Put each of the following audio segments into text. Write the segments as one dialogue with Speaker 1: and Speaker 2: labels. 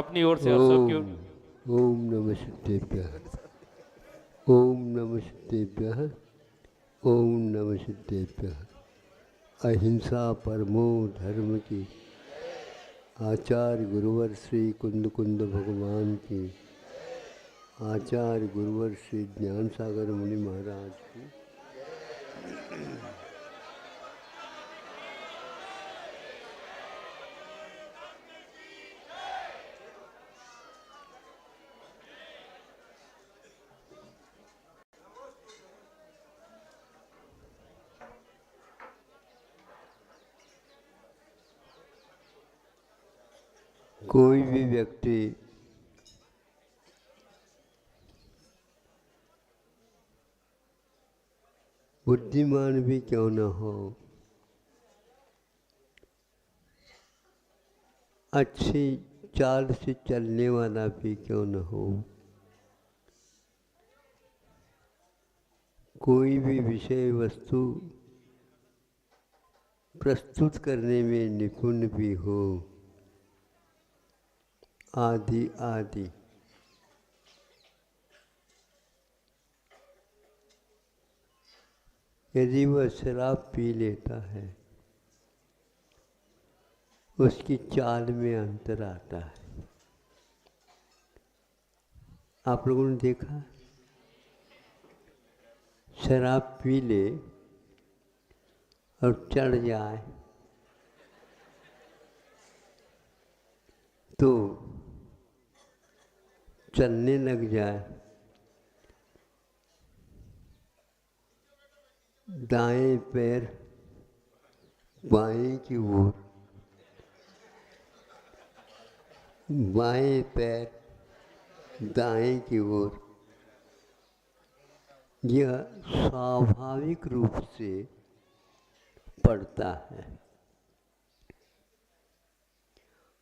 Speaker 1: अपनी ओर से और सबकी ओर।
Speaker 2: ओम नमः सिद्धेभ्यः। ओम नमः सिद्धेभ्यः। ओम नमः सिद्धेभ्यः। अहिंसा परमो धर्म की। आचार्य गुरुवर श्री कुंद कुंद भगवान की। आचार्य गुरुवर श्री ज्ञान सागर मुनि महाराज की। कोई भी व्यक्ति बुद्धिमान भी क्यों न हो, अच्छी चाल से चलने वाला भी क्यों न हो, कोई भी विषय वस्तु प्रस्तुत करने में निपुण भी हो, आदि आदि, यदि वह शराब पी लेता है उसकी चाल में अंतर आता है। आप लोगों ने देखा, शराब पी ले और चढ़ जाए तो चलने लग जाए, दाएं पैर बाएं की ओर, बाएं पैर दाएं की ओर, यह स्वाभाविक रूप से पड़ता है।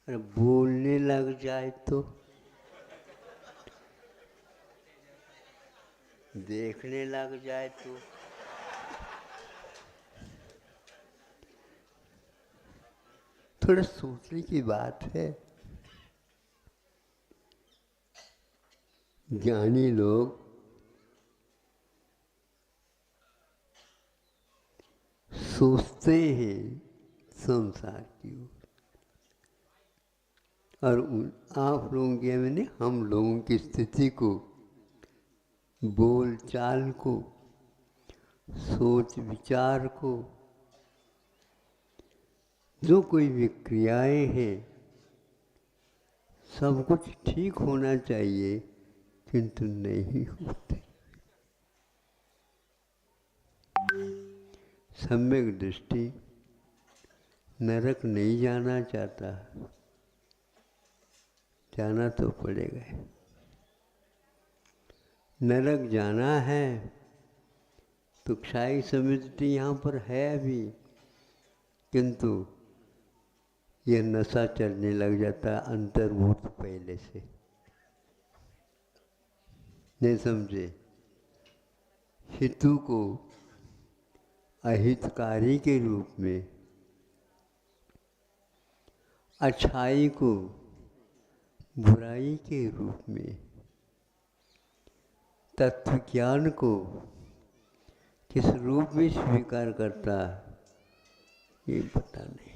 Speaker 2: और बोलने लग जाए तो, देखने लग जाए तो, थोड़ा सोचने की बात है। ज्ञानी लोग सोचते हैं संसार की ओर, और आप लोगों के मैंने हम लोगों की स्थिति को, बोल चाल को, सोच विचार को, जो कोई भी क्रियाएं हैं, सब कुछ ठीक होना चाहिए, किंतु नहीं होते। सम्यक दृष्टि नरक नहीं जाना चाहता, जाना तो पड़ेगा। नरक जाना है तो क्षाई समिति यहाँ पर है अभी, किंतु ये नशा चलने लग जाता है अंतर्भूत पहले से, नहीं समझे। हितु को अहितकारी के रूप में, अच्छाई को बुराई के रूप में, तत्व ज्ञान को किस रूप में स्वीकार करता ये पता नहीं।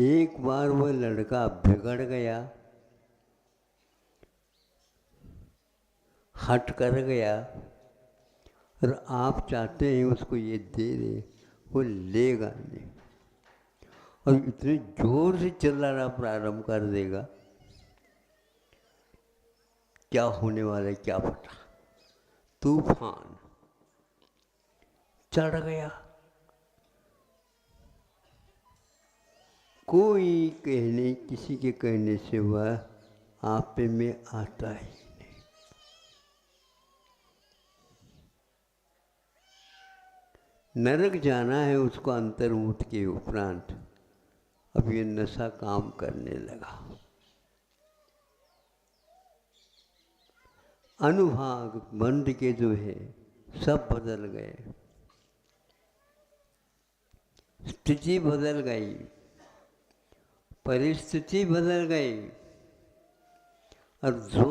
Speaker 2: एक बार वह लड़का बिगड़ गया, हट कर गया, और आप चाहते हैं उसको ये दे दे, वो लेगा नहीं, और इतने जोर से चिल्लाना प्रारंभ कर देगा, क्या होने वाला है क्या पता। तूफान चढ़ गया, कोई कहने, किसी के कहने से वह आपे में आता ही नहीं। नरक जाना है उसको अंतर्मुख के उपरांत, अब ये नशा काम करने लगा। अनुभाग बंद के जो है सब बदल गए, स्थिति बदल गई। परिस्थिति बदल गई और जो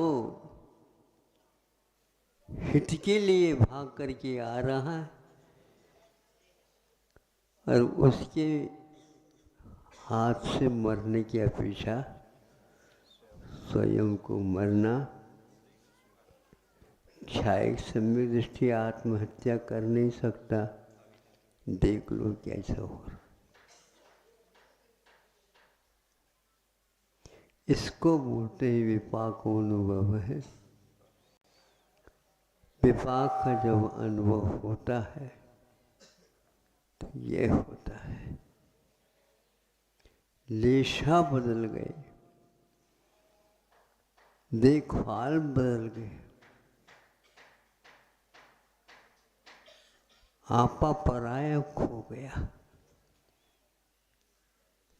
Speaker 2: हित के लिए भाग करके आ रहा है और उसके हाथ से मरने की अपेक्षा स्वयं को मरना, क्षायिक सम्यक दृष्टि आत्महत्या कर नहीं सकता। देख लो कैसा हो रहा। इसको बोलते ही विपाक अनुभव है। विपाक का जब अनुभव होता है तो ये होता है, लेशा बदल गए, देखभाल बदल गए, आपा पराया खो गया।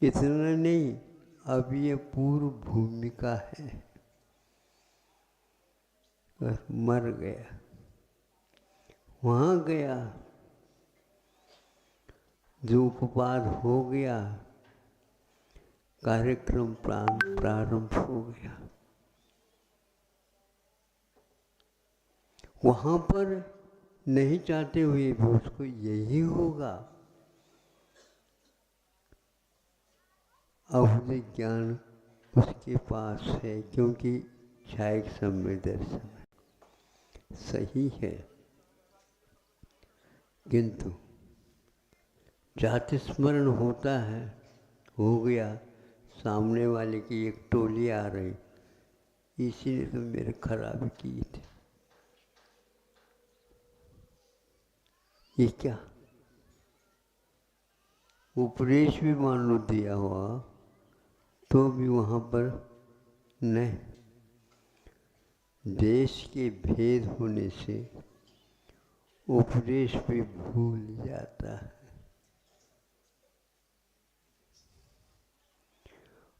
Speaker 2: इतना नहीं, अब ये पूर्व भूमिका है और मर गया। वहाँ गया, जो उपवाद हो गया, कार्यक्रम प्रारंभ हो गया। वहाँ पर नहीं चाहते हुए भी उसको यही होगा। अवधि ज्ञान उसके पास है, क्योंकि क्षायिक सम्यक दर्शन सही है। किंतु जाति स्मरण होता है, हो गया, सामने वाले की एक टोली आ रही, इसी ने तो मेरे खराबी की थी। ये क्या उपदेश भी मान लो दिया हुआ तो भी वहाँ पर नहीं, देश के भेद होने से उपदेश भी भूल जाता है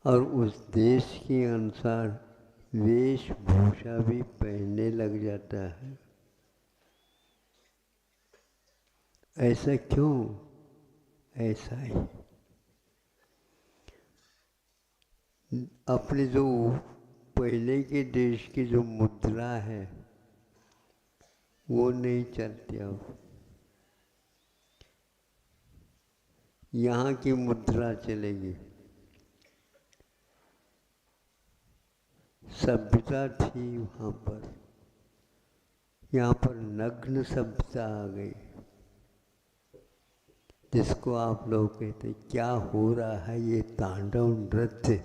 Speaker 2: और उस देश के अनुसार वेशभूषा भी पहनने लग जाता है। ऐसा क्यों? ऐसा ही अपने जो पहले के देश की जो मुद्रा है वो नहीं चलती। अब यहाँ की मुद्रा चलेगी। सभ्यता थी वहाँ पर, यहाँ पर नग्न सभ्यता आ गई, जिसको आप लोग कहते क्या हो रहा है ये तांडव नृत्य।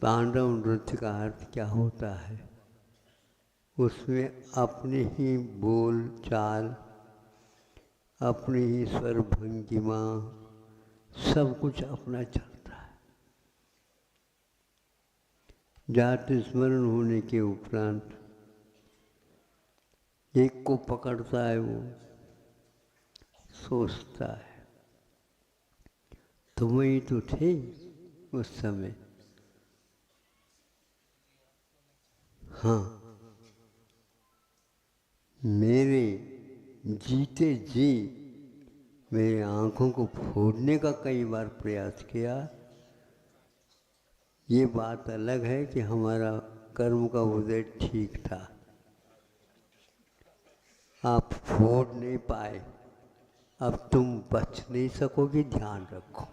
Speaker 2: तांडव नृत्य का अर्थ क्या होता है? उसमें अपनी ही बोल चाल, अपनी ही स्वर भंगिमा, सब कुछ अपना चलता है। जाति स्मरण होने के उपरांत एक को पकड़ता है, वो सोचता है तुम ही तो थे उस समय। हाँ, मेरे जीते जी मेरे आँखों को फोड़ने का कई बार प्रयास किया। ये बात अलग है कि हमारा कर्म का उदय ठीक था, आप फोड़ नहीं पाए, अब तुम बच नहीं सकोगे, ध्यान रखो।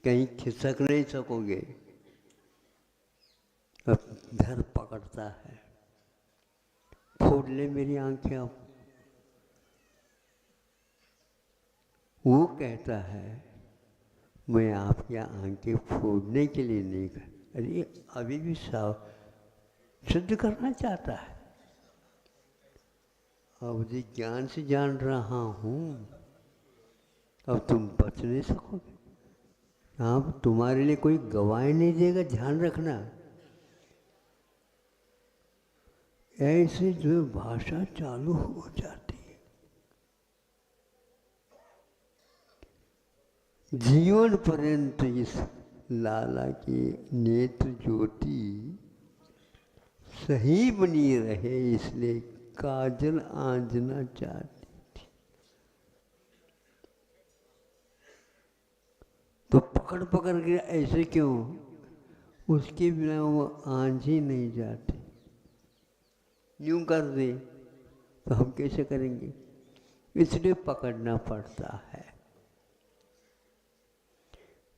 Speaker 2: कहीं खिसक नहीं सकोगे। अब धर पकड़ता है, फोड़ ले मेरी आंखें। अब वो कहता है मैं आपकी आंखें फोड़ने के लिए नहीं कर, अरे अभी भी सिद्ध करना चाहता है। अवधि ज्ञान से जान रहा हूँ, अब तुम बच नहीं सकोगे। अब तुम्हारे लिए कोई गवाही नहीं देगा, ध्यान रखना। ऐसे जो भाषा चालू हो जाती है, जीवन पर्यंत इस लाला की नेत्र ज्योति सही बनी रहे, इसलिए काजल आंजना चाहती थी। पकड़ पकड़ के ऐसे क्यों, उसके बिना वो आंच ही नहीं जाती। यूं कर दे तो हम कैसे करेंगे, इसलिए पकड़ना पड़ता है।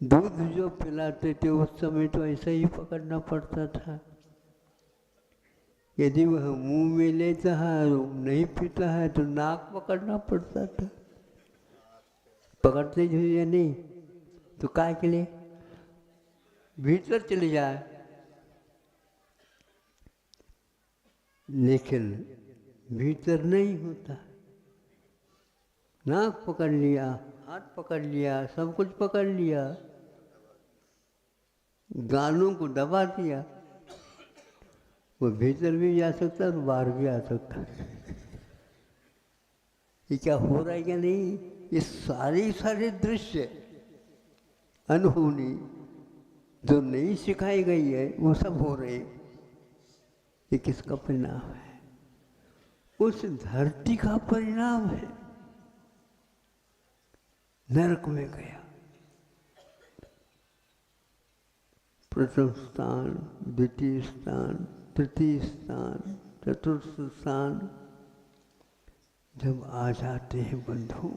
Speaker 2: दूध जो पिलाते थे उस समय तो ऐसा ही पकड़ना पड़ता था। यदि वह मुंह में लेता है और नहीं पीता है तो नाक पकड़ना पड़ता था। पकड़ते जो या नहीं तो काय के लिए भीतर चले जाए, लेकिन भीतर नहीं होता। नाक पकड़ लिया, हाथ पकड़ लिया, सब कुछ पकड़ लिया, गालों को दबा दिया, वो भीतर भी जा सकता है और बाहर भी आ सकता है। ये क्या हो रहा है क्या नहीं, ये सारे दृश्य अनहोनी जो नहीं सिखाई गई है वो सब हो रहे हैं। ये किसका परिणाम है, उस धरती का परिणाम है। नरक में गया, प्रथम स्थान, द्वितीय स्थान, तृतीय स्थान, चतुर्थ स्थान जब आ जाते हैं बंधु,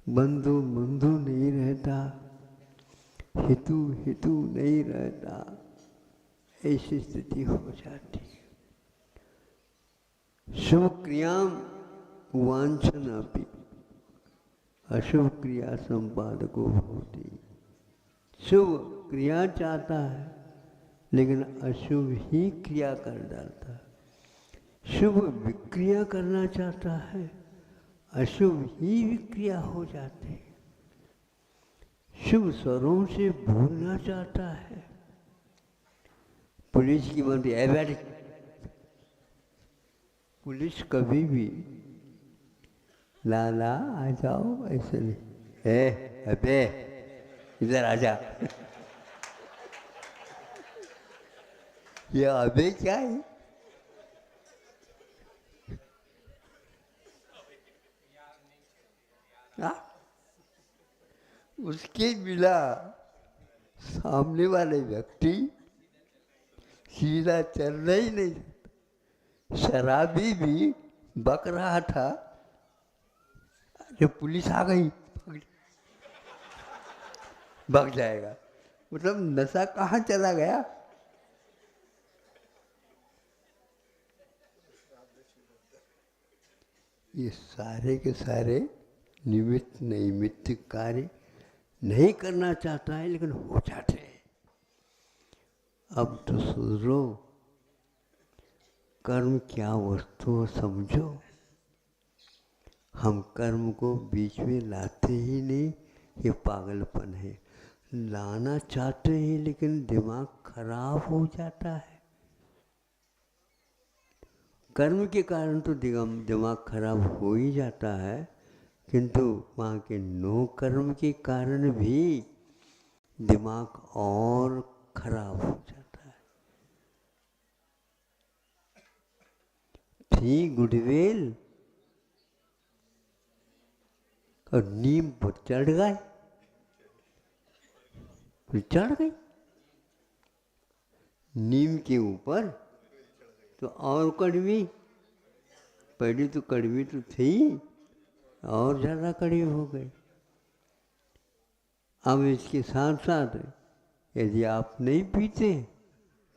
Speaker 2: बंधु बंधु नहीं रहता, हितु हितु नहीं रहता, ऐसी स्थिति हो जाती है। शुभ क्रियाम वांछनापि अशुभ क्रिया संपादको होती। शुभ क्रिया चाहता है लेकिन अशुभ ही क्रिया कर डालता है। शुभ विक्रिया करना चाहता है, अशुभ ही विक्रिया हो जाते हैं। शुभ स्वरों से भूलना चाहता है, पुलिस की बनती है, पुलिस कभी भी लाला आ जाओ ऐसे नहीं, अबे इधर आ जा। ये अबे क्या है, उसके बिना सामने वाले व्यक्ति सीधा चलना ही नहीं। शराबी भी बक रहा था, जब पुलिस आ गई भाग जाएगा। मतलब नशा कहाँ चला गया। ये सारे के सारे निमित्त नैमित्तिक कार्य नहीं करना चाहता है लेकिन हो जाते हैं। अब तो सुधरो, कर्म क्या वस्तु समझो। हम कर्म को बीच में लाते ही नहीं, ये पागलपन है। लाना चाहते हैं लेकिन दिमाग खराब हो जाता है। कर्म के कारण तो दिमाग खराब हो ही जाता है, किंतु वहाँ के नो कर्म के कारण भी दिमाग और खराब हो जाता है। थी गुडविल और नीम पर चढ़ गए, चढ़ गई नीम के ऊपर तो और कड़वी, पहले तो कड़वी तो थी और ज़्यादा कड़वी हो गई। अब इसके साथ साथ यदि आप नहीं पीते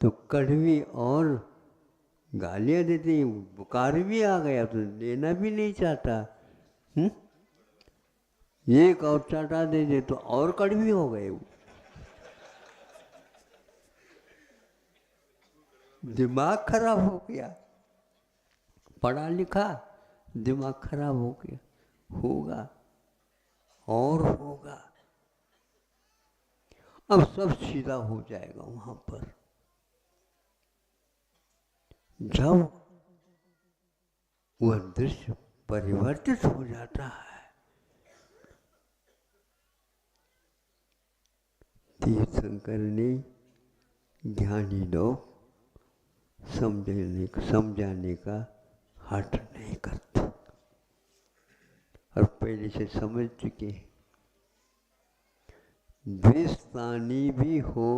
Speaker 2: तो कड़वी और गालियाँ देते, बुखार भी आ गया तो लेना भी नहीं चाहता। एक और चाटा दे दे तो और कड़वी हो गए। वो दिमाग खराब हो गया, पढ़ा लिखा दिमाग खराब हो गया, होगा और होगा। अब सब सीधा हो जाएगा वहां पर। जब वह दृश्य परिवर्तित हो जाता है, तीर्थंकर ने ज्ञानी लोग समझाने का हट नहीं करते और पहले से समझ चुके हैं। द्वेषस्थानी भी हो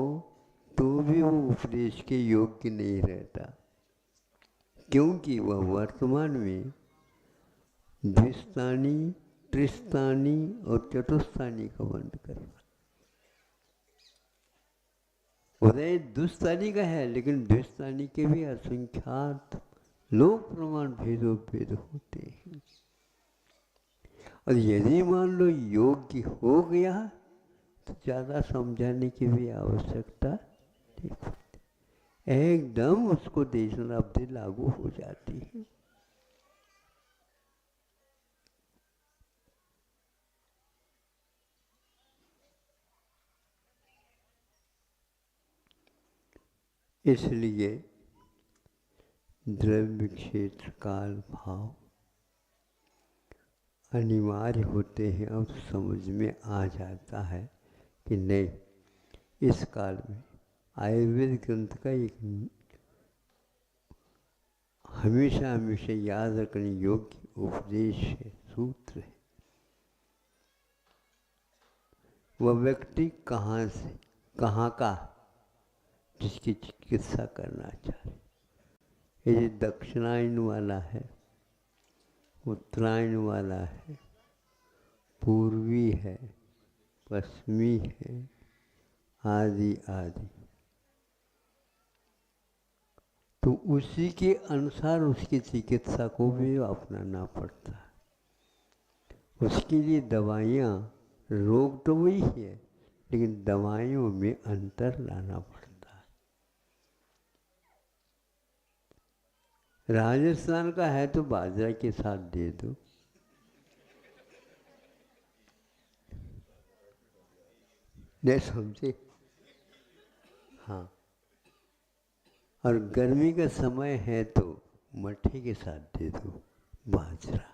Speaker 2: तो भी वो उपदेश के योग्य नहीं रहता, क्योंकि वह वर्तमान में द्विस्थानी, त्रिस्थानी और चतुस्थानी का बंध कर रहा। उदय दुस्थानी का है, लेकिन द्विस्थानी के भी असंख्यात लोक प्रमाण भेद होते हैं। और यदि मान लो योग्य हो गया तो ज़्यादा समझाने की भी आवश्यकता नहीं पड़ती, एकदम उसको देशना अवधि लागू हो जाती है। इसलिए द्रव्य क्षेत्र काल भाव अनिवार्य होते हैं और समझ में आ जाता है कि नहीं, इस काल में आयुर्वेद ग्रंथ का एक हमेशा हमेशा याद रखने योग्य उपदेश है, सूत्र है। वह व्यक्ति कहाँ से कहाँ का जिसकी चिकित्सा करना चाहे, ये दक्षिणायन वाला है, उत्तरायण वाला है, पूर्वी है, पश्चिमी है, आदि आदि, तो उसी के अनुसार उसकी चिकित्सा को भी अपनाना पड़ता है। उसके लिए दवाइयाँ, रोग तो वही है, लेकिन दवाइयों में अंतर लाना पड़ता है। राजस्थान का है तो बाजरा के साथ दे दो, नहीं समझे? हाँ, और गर्मी का समय है तो मट्ठी के साथ दे दो बाजरा।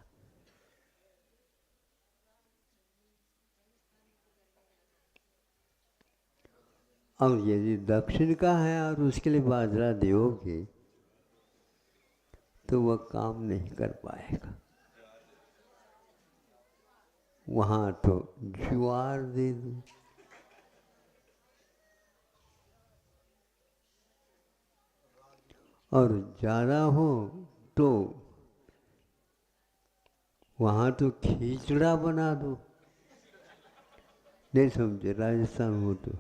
Speaker 2: और यदि दक्षिण का है और उसके लिए बाजरा दोगे तो वह काम नहीं कर पाएगा। वहाँ तो ज्वार दे दो, और ज़्यादा हो तो वहाँ तो खिचड़ा बना दो। नहीं समझे? राजस्थान हो तो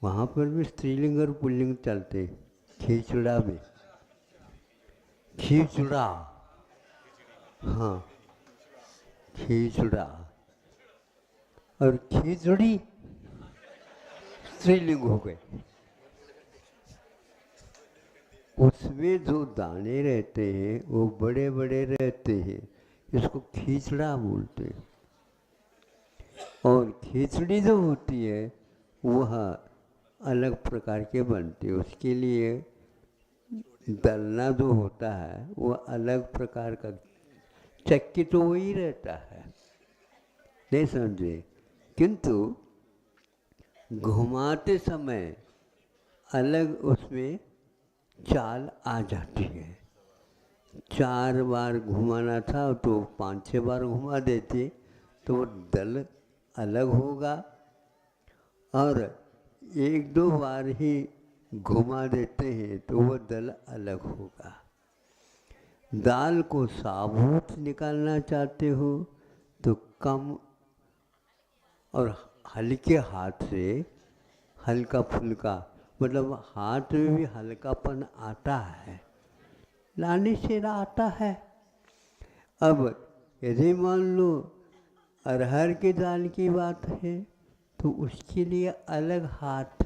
Speaker 2: वहाँ पर भी स्त्रीलिंग और पुल्लिंग चलते। खिचड़ा में खिचड़ा, हाँ खिचड़ा, और खिचड़ी स्त्रीलिंग हो गए। उसमें जो दाने रहते हैं वो बड़े बड़े रहते हैं, इसको खिचड़ा बोलते हैं। और खिचड़ी जो होती है वह अलग प्रकार के बनते हैं, उसके लिए दलना जो होता है वो अलग प्रकार का, चक्की तो वही रहता है, नहीं समझे? किंतु घुमाते समय अलग उसमें चाल आ जाती है। 4 बार घुमाना था तो 5-6 बार घुमा देते तो वो दल अलग होगा, और 1-2 बार ही घुमा देते हैं तो वह दल अलग होगा। दाल को साबुत निकालना चाहते हो तो कम और हल्के हाथ से, हल्का फुल्का, मतलब हाथ में भी हल्कापन आता है, लाने से आता है। अब यदि मान लो अरहर की दाल की बात है तो उसके लिए अलग हाथ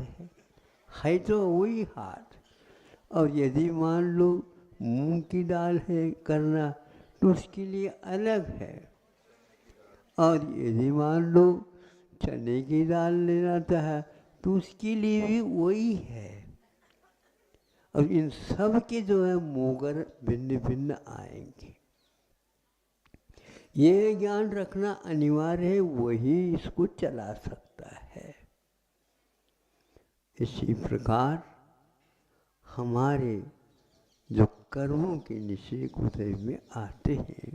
Speaker 2: है तो वही हाथ। और यदि मान लो मूंग की दाल है करना तो उसके लिए अलग है। और यदि मान लो चने की दाल लेना चाहे तो उसके लिए भी वही है। और इन सब के जो है मोगर भिन्न भिन्न आएंगे, ये ज्ञान रखना अनिवार्य है, वही इसको चला सकता है। इसी प्रकार हमारे जो कर्मों के निषेध उदय में आते हैं,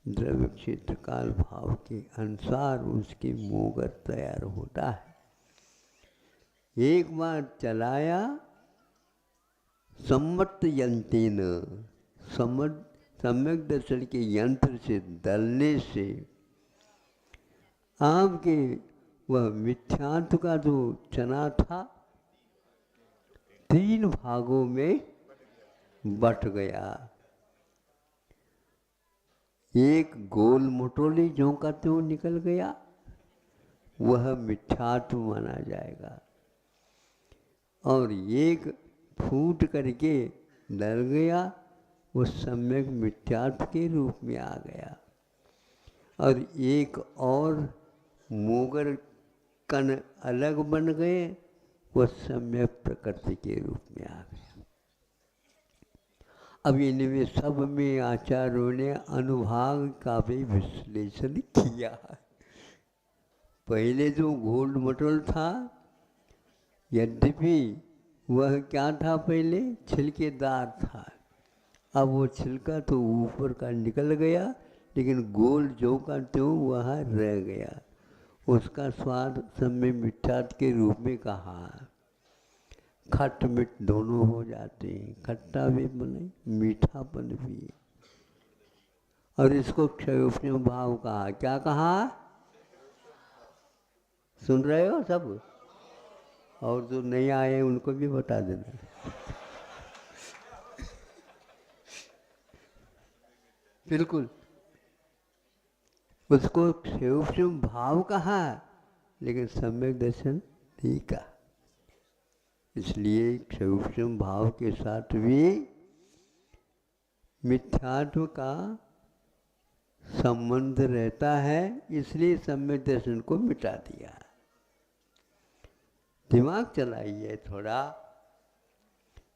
Speaker 2: द्रव्य क्षेत्र काल भाव के अनुसार उसके मोगर तैयार होता है। एक बार चलाया सम्मत यंत्रेण, सम्यक दर्शन के यंत्र से दलने से आपके वह मिथ्यात्व का जो चना था 3 भागों में बट गया। एक गोल मोटोली ज्यों का त्यों निकल गया, वह मिथ्यात्व माना जाएगा, और एक फूट करके डर गया, वो सम्यक मिथ्यात्व के रूप में आ गया। और एक और मोगर कण अलग बन गए, वह सम्यक प्रकृति के रूप में आ गया। अब इनमें सब में आचार्यों ने अनुभाग का भी विश्लेषण किया। पहले जो गोल्ड मटोल था, यद्यपि वह क्या था, पहले छिलकेदार था, अब वो छिलका तो ऊपर का निकल गया, लेकिन गोल जो का त्यों वहाँ रह गया। उसका स्वाद सम्यक मिथ्यात्व के रूप में कहा। खट मिठ दोनों हो जाते हैं, खट्टा भी बने मीठापन भी। और इसको क्षयोपम भाव कहा। क्या कहा? सुन रहे हो सब? और जो नहीं आए उनको भी बता देना। बिल्कुल, उसको क्षयोपम भाव कहा, लेकिन सम्यक दर्शन नहीं कहा। इसलिए क्षयोपम भाव के साथ भी मिथ्यात्व का संबंध रहता है, इसलिए सम्यक दर्शन को मिटा दिया। दिमाग चलाइए थोड़ा,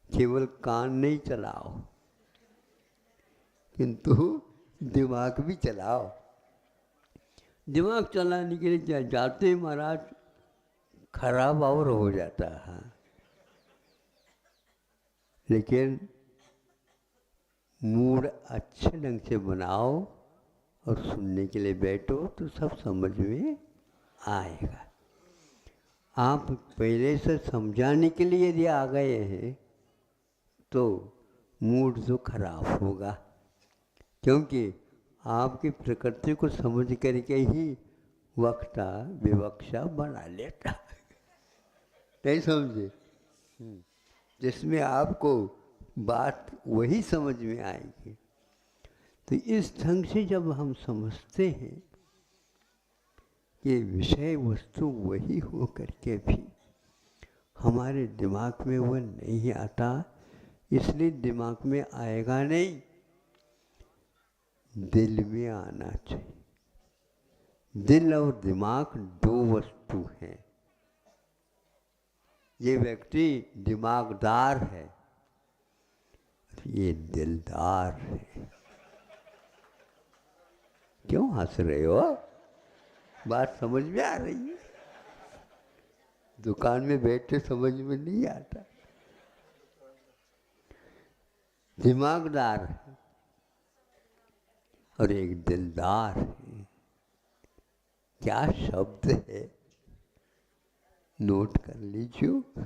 Speaker 2: केवल कान नहीं चलाओ, किंतु दिमाग भी चलाओ। दिमाग चलाने के लिए जाते महाराज खराब और हो जाता है, लेकिन मूड अच्छे ढंग से बनाओ और सुनने के लिए बैठो तो सब समझ में आएगा। आप पहले से समझाने के लिए यदि आ गए हैं तो मूड तो खराब होगा, क्योंकि आपकी प्रकृति को समझ करके ही वक्ता विवक्षा बना लेता। नहीं समझे? जिसमें आपको बात वही समझ में आएगी। तो इस ढंग से जब हम समझते हैं कि विषय वस्तु वही हो करके भी हमारे दिमाग में वह नहीं आता, इसलिए दिमाग में आएगा नहीं, दिल में आना चाहिए। दिल और दिमाग 2 वस्तु हैं। ये व्यक्ति दिमागदार है, ये दिलदार है। क्यों हंस रहे हो? बात समझ में आ रही है? दुकान में बैठे समझ में नहीं आता। दिमागदार है और एक दिलदार है। क्या शब्द है, नोट कर लीजिए।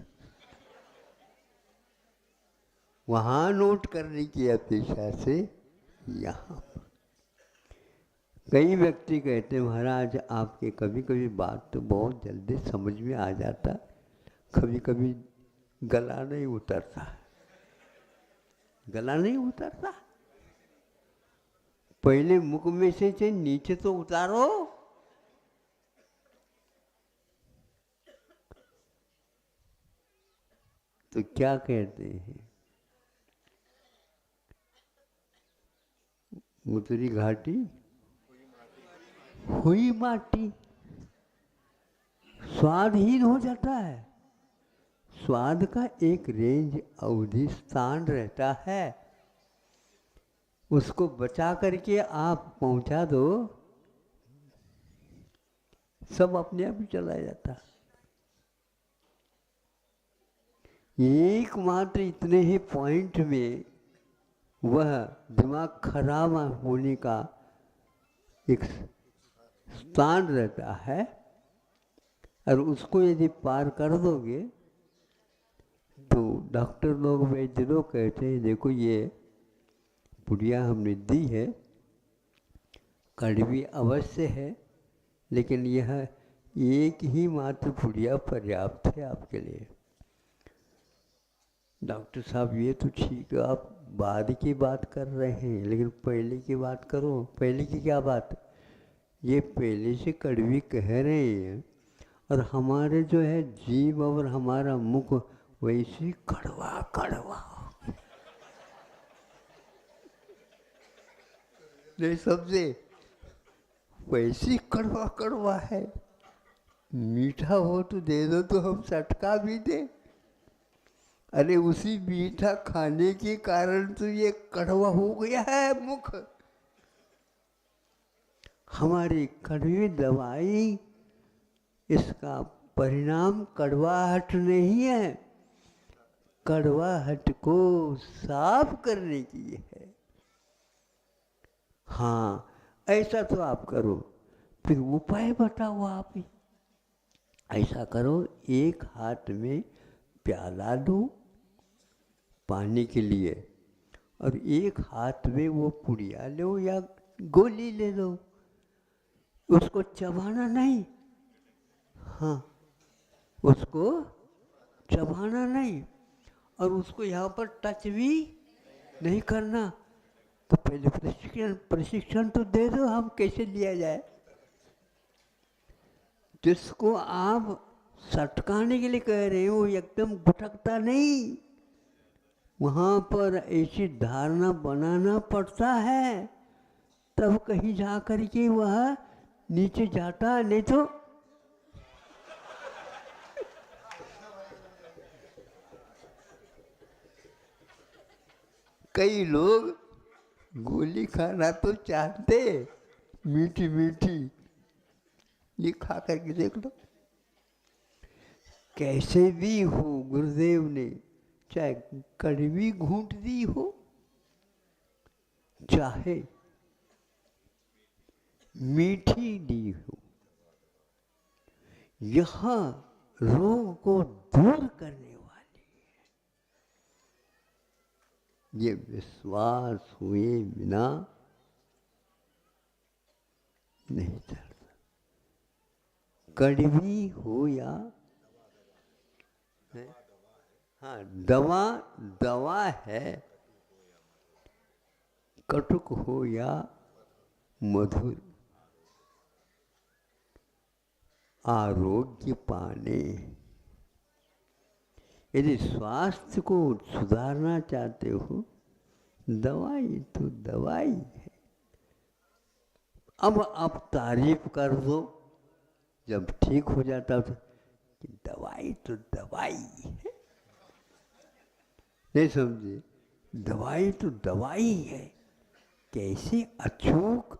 Speaker 2: वहां नोट करने की अपेक्षा से यहाँ। कई व्यक्ति कहते हैं महाराज आपके कभी कभी बात तो बहुत जल्दी समझ में आ जाता, कभी कभी गला नहीं उतरता। गला नहीं उतरता? पहले मुख में से नीचे तो उतारो। तो क्या कहते हैं, उतरी घाटी हुई माटी। स्वादहीन हो जाता है। स्वाद का एक रेंज अवधि स्थान रहता है, उसको बचा करके आप पहुंचा दो, सब अपने आप ही चला जाता। एकमात्र इतने ही पॉइंट में वह दिमाग खराब होने का एक स्थान रहता है, और उसको यदि पार कर दोगे तो डॉक्टर लोग, वैद्य लोग कहते हैं देखो ये पुड़िया हमने दी है, कड़वी अवश्य है, लेकिन यह एक ही मात्र पुड़िया पर्याप्त है आपके लिए। डॉक्टर साहब ये तो ठीक है, आप बाद की बात कर रहे हैं, लेकिन पहले की बात करो। पहले की क्या बात? ये पहले से कड़वी कह रहे हैं, और हमारे जो है जीभ और हमारा मुख वैसे कड़वा कड़वा नहीं समझे? वैसे कड़वा कड़वा है। मीठा हो तो दे दो तो हम चटका भी दें। अरे उसी मीठा खाने के कारण तो ये कड़वा हो गया है मुख। हमारी कड़वी दवाई, इसका परिणाम कड़वाहट नहीं है, कड़वाहट को साफ करने की है। हाँ, ऐसा तो आप करो। फिर उपाय बताओ आप ही। ऐसा करो, एक हाथ में प्याला लो पानी के लिए, और एक हाथ में वो पुड़िया लो या गोली ले लो। उसको चबाना नहीं, हाँ, उसको चबाना नहीं, और उसको यहाँ पर टच भी नहीं करना। तो पहले प्रशिक्षण तो दे दो, हम कैसे लिया जाए। जिसको आप सटकाने के लिए कह रहे हो एकदम भटकता नहीं, वहाँ पर ऐसी धारणा बनाना पड़ता है, तब कहीं जा कर के वह नीचे जाता, नहीं तो कई लोग गोली खाना तो चाहते, मीठी मीठी, ये खा करके देख लो। कैसे भी हो, गुरुदेव ने चाहे कड़वी घूंट दी हो, चाहे मीठी दी हो, यह रोग को दूर करने वाली है। ये विश्वास हुए बिना नहीं चलता। कड़वी हो या, हाँ, दवा दवा है, कटुक हो या मधुर, आरोग्य पाने। यदि स्वास्थ्य को सुधारना चाहते हो, दवाई तो दवाई है। अब आप तारीफ कर दो जब ठीक हो जाता तो, कि दवाई तो दवाई है। नहीं समझे? दवाई तो दवाई है। कैसे अचूक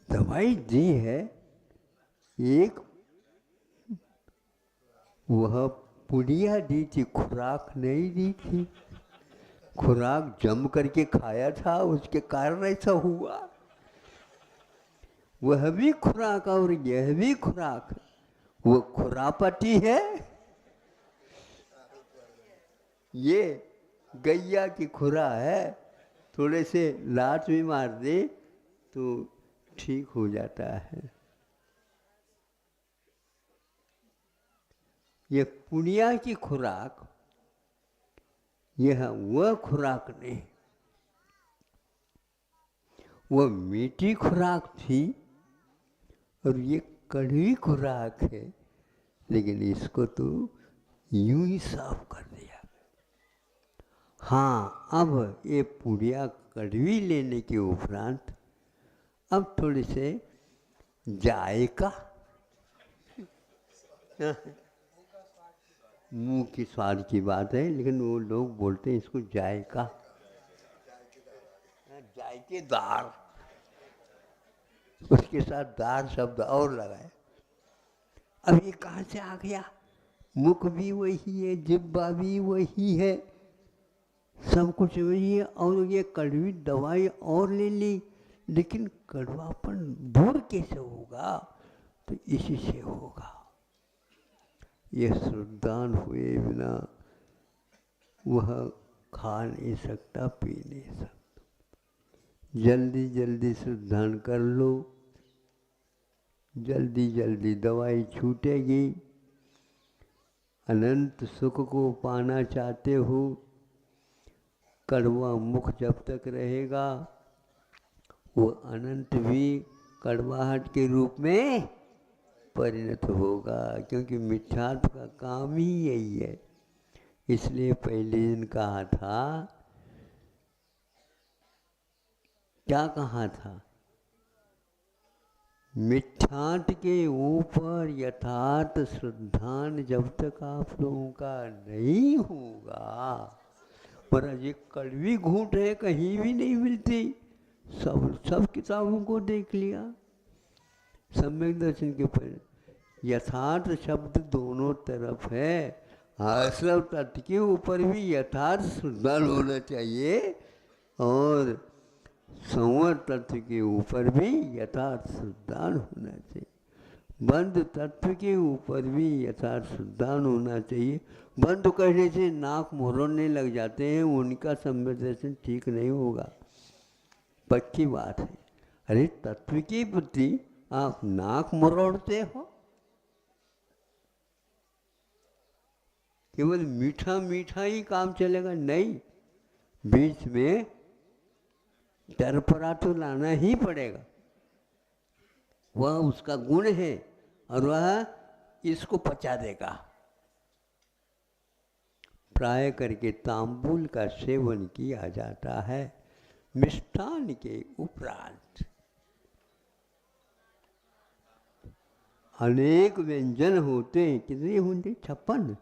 Speaker 2: दवाई दी है। एक वह पुड़िया दी थी, खुराक नहीं दी थी। खुराक जम करके खाया था, उसके कारण ऐसा हुआ। वह भी खुराक और यह भी खुराक, वो खुरापति है, ये गैया की खुरा है। थोड़े से लात भी मार दे तो ठीक हो जाता है। ये पुड़िया की खुराक, यह वह खुराक नहीं, वह मीठी खुराक थी और ये कड़वी खुराक है, लेकिन इसको तो यूं ही साफ कर दिया। हाँ, अब ये पुड़िया कड़वी लेने के उपरांत अब थोड़े से जायका, मुंह की स्वाद की बात है, लेकिन वो लोग बोलते हैं इसको जायका, जायकेदार, उसके साथ दार शब्द और लगाए। अब ये कहाँ से आ गया? मुख भी वही है, जिब्बा भी वही है, सब कुछ वही है, और ये कड़वी दवाई और ले ली, लेकिन कड़वापन दूर कैसे होगा? तो इसी से होगा। ये श्रद्धान हुए बिना वह खा नहीं सकता, पी नहीं सकता। जल्दी जल्दी श्रद्धान कर लो, जल्दी जल्दी दवाई छूटेगी। अनंत सुख को पाना चाहते हो, कड़वा मुख जब तक रहेगा वो अनंत भी कड़वाहट के रूप में परिणत होगा, क्योंकि मिथ्यात्व का काम ही यही है। इसलिए पहले दिन कहा था, क्या कहा था? मिथ्यात्व के ऊपर यथार्थ श्रद्धान जब तक आप लोगों का नहीं होगा, पर ये कड़वी घूंट है, कहीं भी नहीं मिलती। सब किताबों को देख लिया, सम्यक दर्शन के पर यथार्थ शब्द दोनों तरफ है। आश्रव तत्व के ऊपर भी यथार्थ श्रद्धान होना चाहिए और संवर तत्व के ऊपर भी यथार्थ श्रद्धान होना चाहिए। बंध तत्व के ऊपर भी यथार्थ श्रद्धान होना चाहिए। बंध कहने से नाक मोहरने लग जाते हैं, उनका सम्यक दर्शन ठीक नहीं होगा, पक्की बात है। अरे तत्व के प्रति आप नाक मरोड़ते हो, केवल मीठा मीठा ही काम चलेगा नहीं, बीच में टरपरा तो लाना ही पड़ेगा। वह उसका गुण है और वह इसको पचा देगा। प्राय करके तांबूल का सेवन किया जाता है मिष्ठान के उपरांत। अनेक व्यंजन होते हैं, कितने होंगे? 56।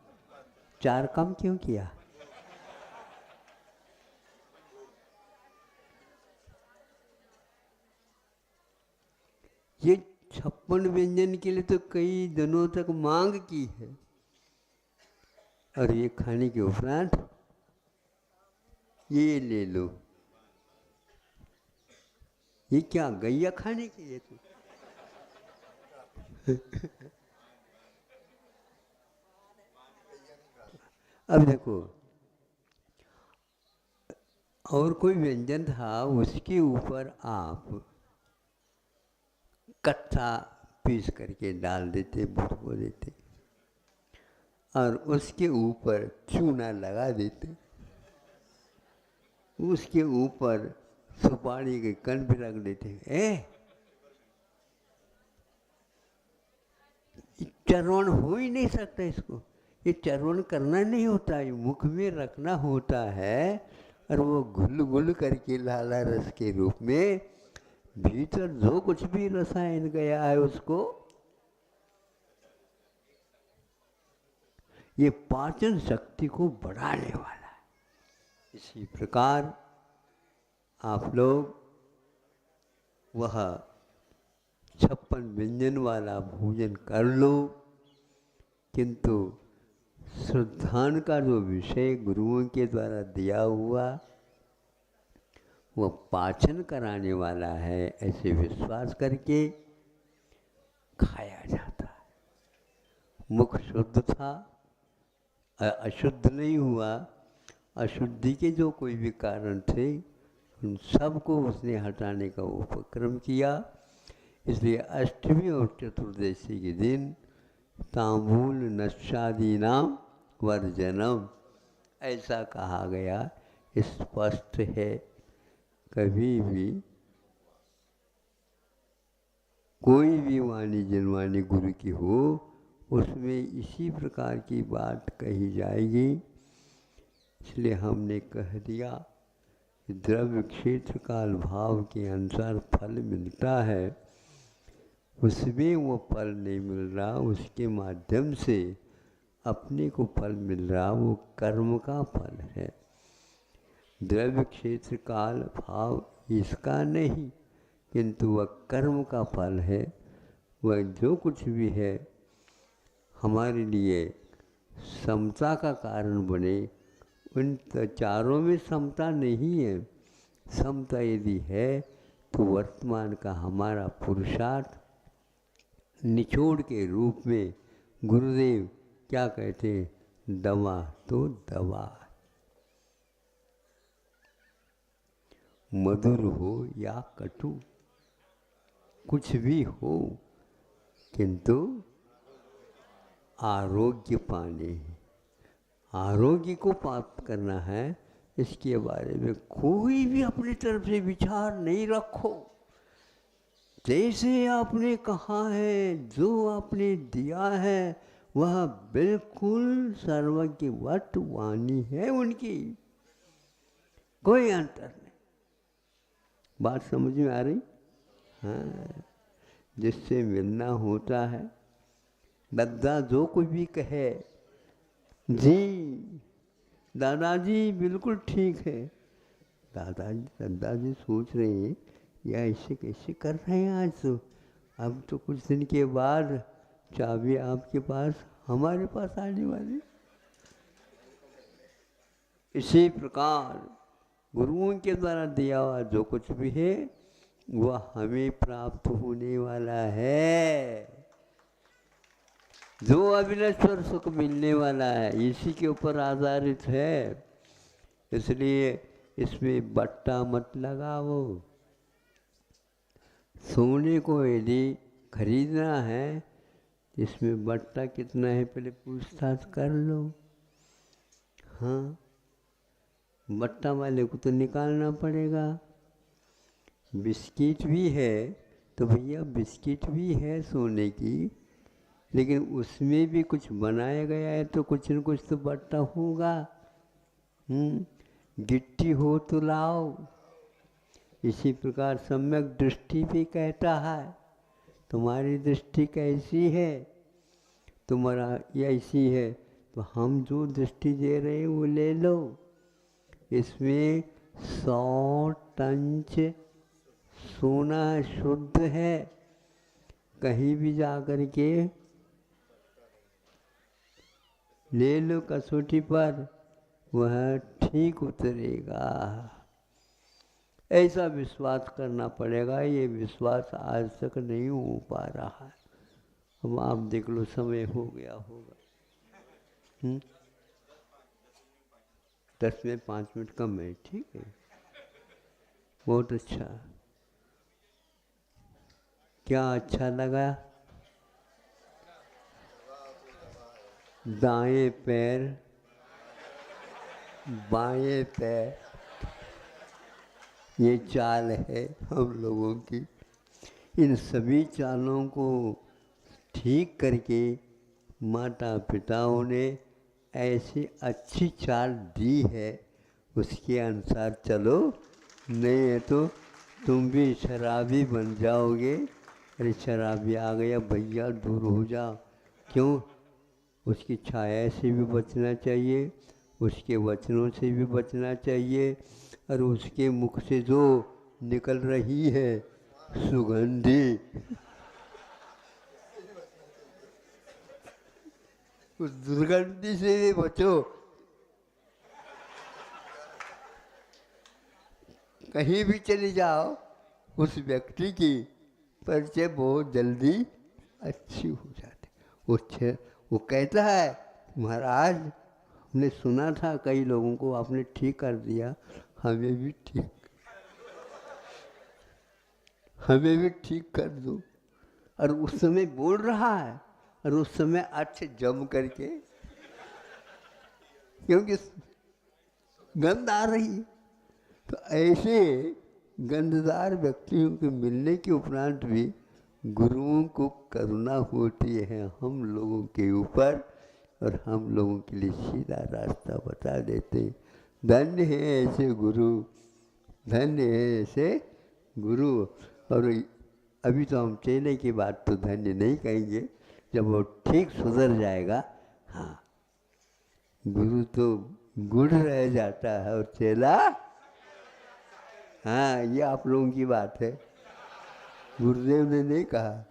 Speaker 2: 4 कम क्यों किया? ये 56 व्यंजन के लिए तो कई दिनों तक मांग की है, और ये खाने के उपरांत ये ले लो। ये क्या गैया खाने के लिए? तो अब देखो, और कोई व्यंजन था, उसके ऊपर आप कच्चा पीस करके डाल देते, भुटको देते, और उसके ऊपर चूना लगा देते, उसके ऊपर सुपारी के कण भी रख देते। चरवण हो ही नहीं सकता इसको। ये चरवण करना नहीं होता है, मुख में रखना होता है, और वो घुल घुल करके लाला रस के रूप में भीतर जो कुछ भी रसायन गया है उसको, ये पाचन शक्ति को बढ़ाने वाला है। इसी प्रकार आप लोग वह 56 व्यंजन वाला भोजन कर लो, किंतु श्रद्धान का जो विषय गुरुओं के द्वारा दिया हुआ वह पाचन कराने वाला है, ऐसे विश्वास करके खाया जाता है। मुख शुद्ध था, अशुद्ध नहीं हुआ। अशुद्धि के जो कोई भी कारण थे उन सबको उसने हटाने का उपक्रम किया। इसलिए अष्टमी और चतुर्दशी के दिन तांबूल नशादीनाम वर्जनम ऐसा कहा गया, स्पष्ट है। कभी भी कोई भी वाणी जनवाणी गुरु की हो, उसमें इसी प्रकार की बात कही जाएगी। इसलिए हमने कह दिया कि द्रव्य क्षेत्र काल भाव के अनुसार फल मिलता है, उसमें वो फल नहीं मिल रहा, उसके माध्यम से अपने को फल मिल रहा, वो कर्म का फल है। द्रव्य क्षेत्र काल भाव इसका नहीं, किंतु वह कर्म का फल है। वह जो कुछ भी है हमारे लिए समता का कारण बने, उन चारों में समता नहीं है। समता यदि है तो वर्तमान का हमारा पुरुषार्थ निचोड़ के रूप में गुरुदेव क्या कहते हैं, दवा तो दवा, मधुर हो या कटु, कुछ भी हो, किंतु आरोग्य पाने हैं, आरोग्य को प्राप्त करना है। इसके बारे में कोई भी अपनी तरफ से विचार नहीं रखो। जैसे आपने कहा है, जो आपने दिया है, वह बिल्कुल सर्वज्ञवत वाणी है उनकी, कोई अंतर नहीं। बात समझ में आ रही? हाँ, जिससे मिलना होता है, दादा जो कोई भी कहे, जी दादाजी बिल्कुल ठीक है, दादाजी सोच रहे हैं या ऐसे कैसे कर रहे हैं आज, तो अब तो कुछ दिन के बाद चाबी आपके पास, हमारे पास आने वाली। इसी प्रकार गुरुओं के द्वारा दिया हुआ जो कुछ भी है वह हमें प्राप्त होने वाला है, जो अविनश्वर सुख मिलने वाला है, इसी के ऊपर आधारित है। इसलिए इसमें बट्टा मत लगाओ। सोने को यदि खरीदना है, इसमें बट्टा कितना है पहले पूछताछ कर लो। हाँ, बट्टा वाले को तो निकालना पड़ेगा। बिस्किट भी है तो भैया बिस्किट भी है सोने की, लेकिन उसमें भी कुछ बनाया गया है तो कुछ न कुछ तो बट्टा होगा। गिट्टी हो तो लाओ। इसी प्रकार सम्यक दृष्टि भी कहता है, तुम्हारी दृष्टि कैसी है, तुम्हारा ऐसी है, तो हम जो दृष्टि दे रहे हैं वो ले लो। इसमें 100 टंच सोना शुद्ध है, कहीं भी जा कर के ले लो कसौटी पर, वह ठीक उतरेगा। ऐसा विश्वास करना पड़ेगा। ये विश्वास आज तक नहीं हो पा रहा है। अब आप देख लो, समय हो गया होगा। 10 में 5 मिनट कम है, ठीक है, बहुत अच्छा। क्या अच्छा लगा? दाएं पैर बाएं पैर, ये चाल है हम लोगों की। इन सभी चालों को ठीक करके माता पिताओं ने ऐसी अच्छी चाल दी है, उसके अनुसार चलो, नहीं है तो तुम भी शराबी बन जाओगे। अरे शराबी आ गया भैया, दूर हो जाओ। क्यों? उसकी छाया से भी बचना चाहिए, उसके वचनों से भी बचना चाहिए, और उसके मुख से जो निकल रही है सुगंधी, उस दुर्गंधी से भी बचो। कहीं भी चले जाओ, उस व्यक्ति की परिचय बहुत जल्दी अच्छी हो जाती। वो कहता है, महाराज हमने सुना था कई लोगों को आपने ठीक कर दिया, हमें भी ठीक कर दो। और उस समय बोल रहा है, और उस समय अच्छे जम करके, क्योंकि गंध आ रही है। तो ऐसे गंधदार व्यक्तियों के मिलने के उपरांत भी गुरुओं को करुणा होती है हम लोगों के ऊपर, और हम लोगों के लिए सीधा रास्ता बता देते हैं। धन्य है ऐसे गुरु, धन्य है ऐसे गुरु। और अभी तो हम चेले की बात तो धन्य नहीं कहेंगे, जब वो ठीक सुधर जाएगा। हाँ, गुरु तो गुड़ रह जाता है और चेला, हाँ, ये आप लोगों की बात है, गुरुदेव ने नहीं कहा।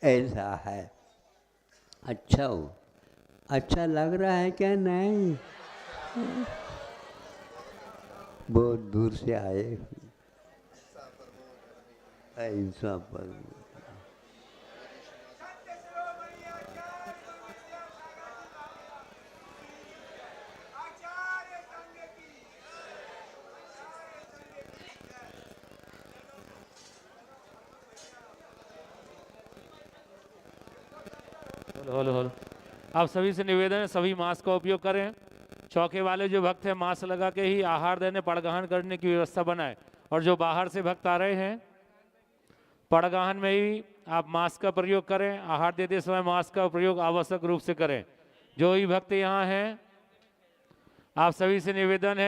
Speaker 2: ऐसा है। अच्छा हो, अच्छा लग रहा है क्या? नहीं, बहुत दूर से आए, अहिंसा पर।
Speaker 1: होल होल। आप सभी से निवेदन है, सभी मास्क का उपयोग करें। चौके वाले जो भक्त हैं मास्क लगा के ही आहार देने पड़गाहन करने की व्यवस्था बनाए। और जो बाहर से भक्त आ रहे हैं पड़गाहन में ही आप मास्क का प्रयोग करें। आहार देते समय मास्क का प्रयोग आवश्यक रूप से करें। जो भी भक्त यहाँ हैं आप सभी से निवेदन है